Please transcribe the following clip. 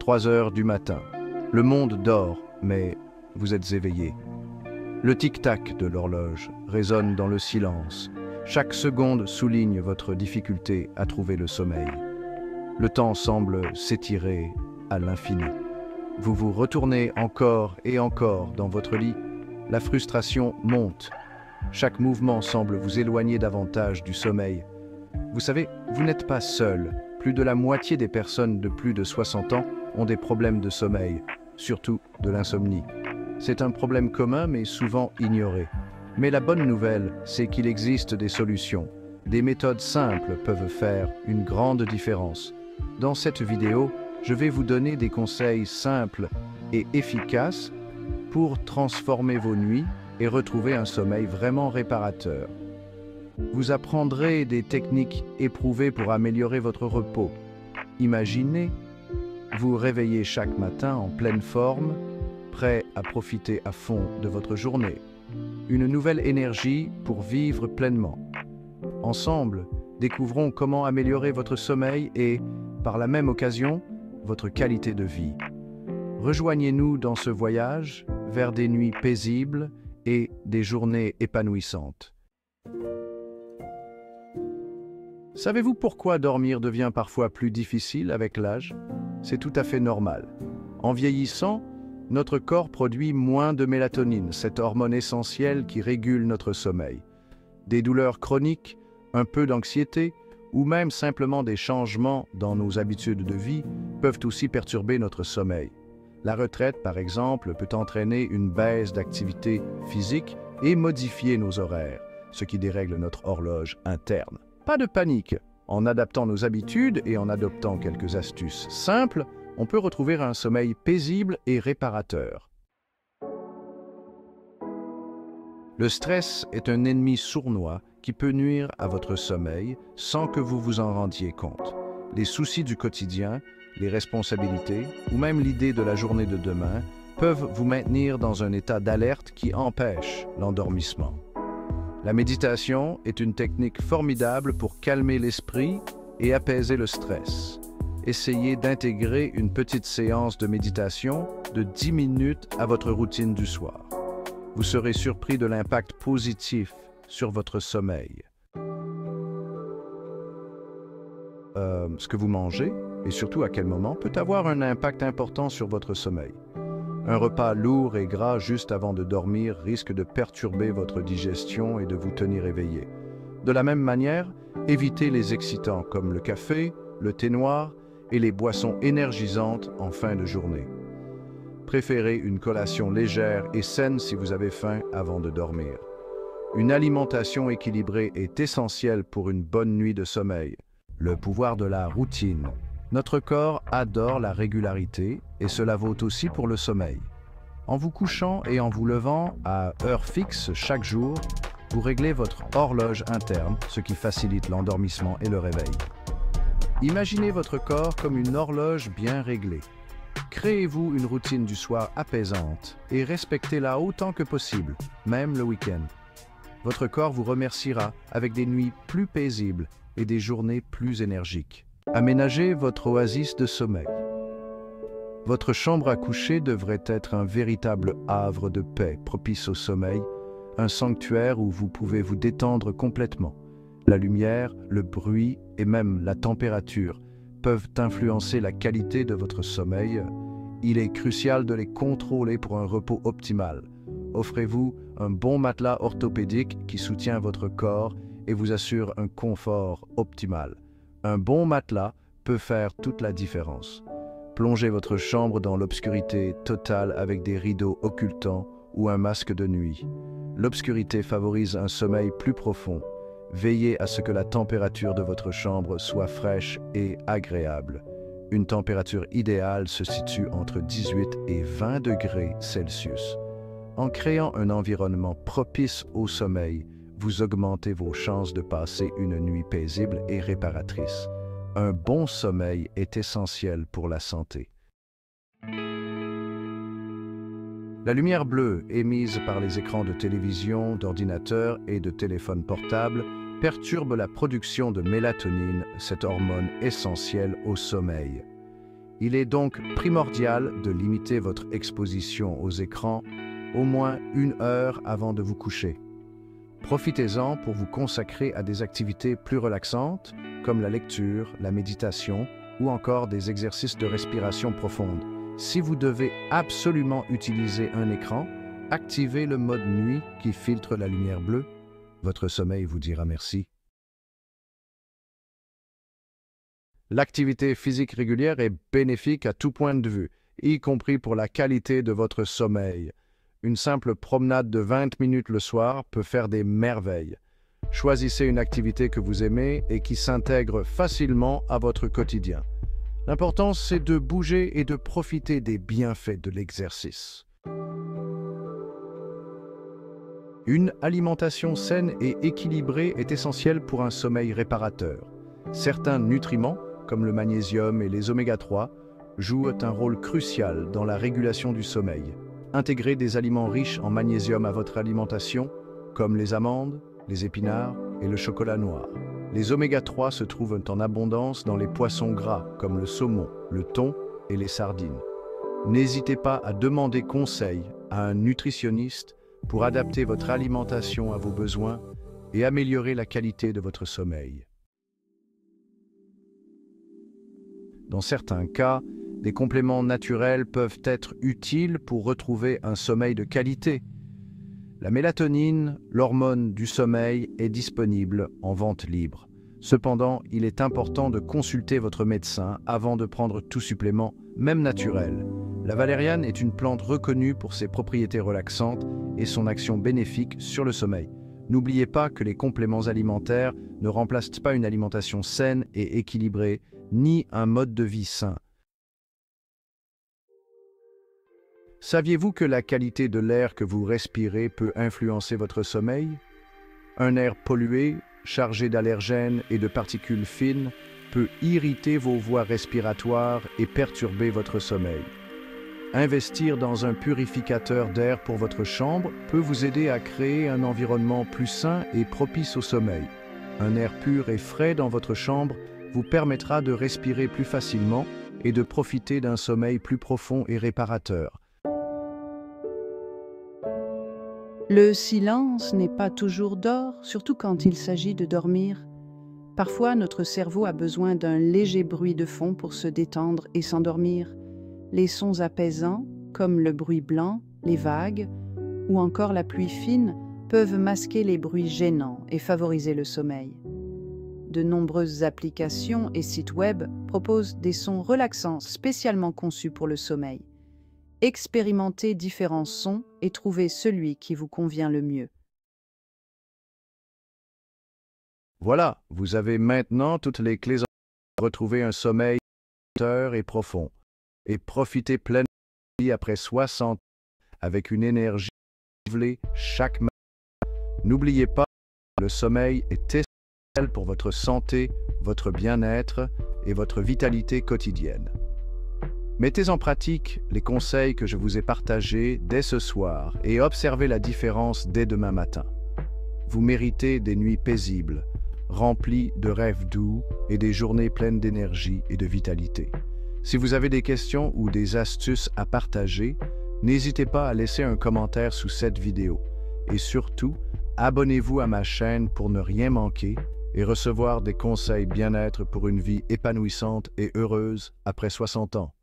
3 heures du matin. Le monde dort, mais vous êtes éveillé. Le tic-tac de l'horloge résonne dans le silence. Chaque seconde souligne votre difficulté à trouver le sommeil. Le temps semble s'étirer à l'infini. Vous vous retournez encore et encore dans votre lit. La frustration monte. Chaque mouvement semble vous éloigner davantage du sommeil. Vous savez, vous n'êtes pas seul. Plus de la moitié des personnes de plus de 60 ans ont des problèmes de sommeil, surtout de l'insomnie. C'est un problème commun mais souvent ignoré. Mais la bonne nouvelle, c'est qu'il existe des solutions. Des méthodes simples peuvent faire une grande différence. Dans cette vidéo, je vais vous donner des conseils simples et efficaces pour transformer vos nuits et retrouver un sommeil vraiment réparateur. Vous apprendrez des techniques éprouvées pour améliorer votre repos. Imaginez, vous réveillez chaque matin en pleine forme, prêt à profiter à fond de votre journée. Une nouvelle énergie pour vivre pleinement. Ensemble, découvrons comment améliorer votre sommeil et, par la même occasion, votre qualité de vie. Rejoignez-nous dans ce voyage vers des nuits paisibles et des journées épanouissantes. Savez-vous pourquoi dormir devient parfois plus difficile avec l'âge? C'est tout à fait normal. En vieillissant, notre corps produit moins de mélatonine, cette hormone essentielle qui régule notre sommeil. Des douleurs chroniques, un peu d'anxiété, ou même simplement des changements dans nos habitudes de vie peuvent aussi perturber notre sommeil. La retraite, par exemple, peut entraîner une baisse d'activité physique et modifier nos horaires, ce qui dérègle notre horloge interne. Pas de panique. En adaptant nos habitudes et en adoptant quelques astuces simples, on peut retrouver un sommeil paisible et réparateur. Le stress est un ennemi sournois qui peut nuire à votre sommeil sans que vous vous en rendiez compte. Les soucis du quotidien, les responsabilités ou même l'idée de la journée de demain peuvent vous maintenir dans un état d'alerte qui empêche l'endormissement. La méditation est une technique formidable pour calmer l'esprit et apaiser le stress. Essayez d'intégrer une petite séance de méditation de 10 minutes à votre routine du soir. Vous serez surpris de l'impact positif sur votre sommeil. Ce que vous mangez, et surtout à quel moment, peut avoir un impact important sur votre sommeil. Un repas lourd et gras juste avant de dormir risque de perturber votre digestion et de vous tenir éveillé. De la même manière, évitez les excitants comme le café, le thé noir et les boissons énergisantes en fin de journée. Préférez une collation légère et saine si vous avez faim avant de dormir. Une alimentation équilibrée est essentielle pour une bonne nuit de sommeil. Le pouvoir de la routine. Notre corps adore la régularité et cela vaut aussi pour le sommeil. En vous couchant et en vous levant à heure fixe chaque jour, vous réglez votre horloge interne, ce qui facilite l'endormissement et le réveil. Imaginez votre corps comme une horloge bien réglée. Créez-vous une routine du soir apaisante et respectez-la autant que possible, même le week-end. Votre corps vous remerciera avec des nuits plus paisibles et des journées plus énergiques. Aménagez votre oasis de sommeil. Votre chambre à coucher devrait être un véritable havre de paix propice au sommeil, un sanctuaire où vous pouvez vous détendre complètement. La lumière, le bruit et même la température peuvent influencer la qualité de votre sommeil. Il est crucial de les contrôler pour un repos optimal. Offrez-vous un bon matelas orthopédique qui soutient votre corps et vous assure un confort optimal. Un bon matelas peut faire toute la différence. Plongez votre chambre dans l'obscurité totale avec des rideaux occultants ou un masque de nuit. L'obscurité favorise un sommeil plus profond. Veillez à ce que la température de votre chambre soit fraîche et agréable. Une température idéale se situe entre 18 et 20 degrés Celsius. En créant un environnement propice au sommeil, vous augmentez vos chances de passer une nuit paisible et réparatrice. Un bon sommeil est essentiel pour la santé. La lumière bleue émise par les écrans de télévision, d'ordinateur et de téléphone portable perturbe la production de mélatonine, cette hormone essentielle au sommeil. Il est donc primordial de limiter votre exposition aux écrans au moins 1 heure avant de vous coucher. Profitez-en pour vous consacrer à des activités plus relaxantes, comme la lecture, la méditation ou encore des exercices de respiration profonde. Si vous devez absolument utiliser un écran, activez le mode nuit qui filtre la lumière bleue. Votre sommeil vous dira merci. L'activité physique régulière est bénéfique à tout point de vue, y compris pour la qualité de votre sommeil. Une simple promenade de 20 minutes le soir peut faire des merveilles. Choisissez une activité que vous aimez et qui s'intègre facilement à votre quotidien. L'important, c'est de bouger et de profiter des bienfaits de l'exercice. Une alimentation saine et équilibrée est essentielle pour un sommeil réparateur. Certains nutriments, comme le magnésium et les oméga-3, jouent un rôle crucial dans la régulation du sommeil. Intégrez des aliments riches en magnésium à votre alimentation, comme les amandes, les épinards et le chocolat noir. Les oméga-3 se trouvent en abondance dans les poissons gras, comme le saumon, le thon et les sardines. N'hésitez pas à demander conseil à un nutritionniste pour adapter votre alimentation à vos besoins et améliorer la qualité de votre sommeil. Dans certains cas, des compléments naturels peuvent être utiles pour retrouver un sommeil de qualité. La mélatonine, l'hormone du sommeil, est disponible en vente libre. Cependant, il est important de consulter votre médecin avant de prendre tout supplément, même naturel. La valériane est une plante reconnue pour ses propriétés relaxantes et son action bénéfique sur le sommeil. N'oubliez pas que les compléments alimentaires ne remplacent pas une alimentation saine et équilibrée, ni un mode de vie sain. Saviez-vous que la qualité de l'air que vous respirez peut influencer votre sommeil? Un air pollué, chargé d'allergènes et de particules fines, peut irriter vos voies respiratoires et perturber votre sommeil. Investir dans un purificateur d'air pour votre chambre peut vous aider à créer un environnement plus sain et propice au sommeil. Un air pur et frais dans votre chambre vous permettra de respirer plus facilement et de profiter d'un sommeil plus profond et réparateur. Le silence n'est pas toujours d'or, surtout quand il s'agit de dormir. Parfois, notre cerveau a besoin d'un léger bruit de fond pour se détendre et s'endormir. Les sons apaisants, comme le bruit blanc, les vagues ou encore la pluie fine, peuvent masquer les bruits gênants et favoriser le sommeil. De nombreuses applications et sites web proposent des sons relaxants spécialement conçus pour le sommeil. Expérimentez différents sons et trouvez celui qui vous convient le mieux. Voilà, vous avez maintenant toutes les clés pour retrouver un sommeil et profond et profiter pleinement de la vie après 60 ans avec une énergie renouvelée chaque matin. N'oubliez pas, le sommeil est essentiel pour votre santé, votre bien-être et votre vitalité quotidienne. Mettez en pratique les conseils que je vous ai partagés dès ce soir et observez la différence dès demain matin. Vous méritez des nuits paisibles, remplies de rêves doux et des journées pleines d'énergie et de vitalité. Si vous avez des questions ou des astuces à partager, n'hésitez pas à laisser un commentaire sous cette vidéo. Et surtout, abonnez-vous à ma chaîne pour ne rien manquer et recevoir des conseils bien-être pour une vie épanouissante et heureuse après 60 ans.